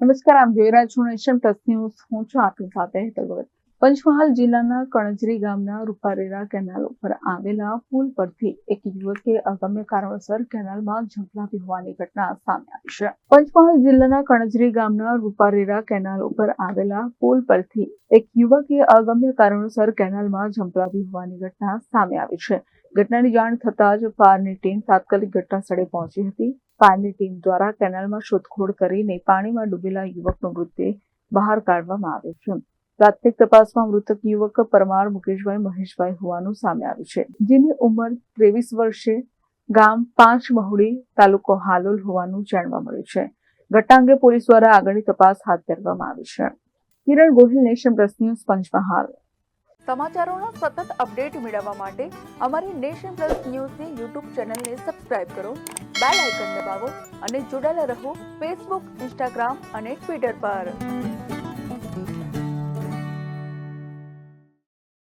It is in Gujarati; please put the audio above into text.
નમસ્કાર, આપ જોઈ રહ્યા છો નેશન પ્લસ ન્યૂઝ. હું છું આપની સાથે હેતલ ભગત. પંચમહાલ જિલ્લાના કણજરી ગામના રૂપારેરા કેનાલ ઉપર આવેલા પુલ પરથી એક યુવકે અગમ્ય કારણોસર કેનાલમાં ઝંપલાવી હોવાની ઘટના સામે આવી છે. પંચમહાલ જિલ્લાના કણજરી ગામના રૂપારેરા કેનાલ ઉપર આવેલા પુલ પરથી એક યુવકે અગમ્ય કારણોસર કેનાલમાં ઝંપલાવી હોવાની ઘટના સામે આવી છે. ઘટનાની જાણ થતાં જ ફાયરની ટીમ તાત્કાલિક ઘટના સ્થળે પહોંચી હતી. ફાયરની ટીમ દ્વારા કેનાલમાં શોધખોળ કરીને પાણીમાં ડૂબેલા યુવકનો મૃતદેહ બહાર કાઢવામાં આવ્યો છે. પ્રાથમિક તપાસમાં મૃતક યુવક પરમાર મુકેશભાઈ મહેશભાઈ હોવાનું સામે આવ્યું છે, જેની ઉંમર 23 વર્ષે, ગામ 5 મહુડી, તાલુકો હાલોલ હોવાનું જાણવા મળ્યું છે. ઘટના અંગે પોલીસ દ્વારા આગળની તપાસ હાથ ધરવામાં આવી છે. Kiran Gohil, Nation Plus News, Panchmahal. સમાચારોના સતત અપડેટ મેળવવા માટે અમારી નેશન પ્લસ ન્યૂઝની યુટ્યુબ ચેનલને સબસ્ક્રાઇબ કરો, બેલ આઇકન દબાવો અને જોડાયેલા રહો ફેસબુક, ઇન્સ્ટાગ્રામ અને ટ્વિટર પર.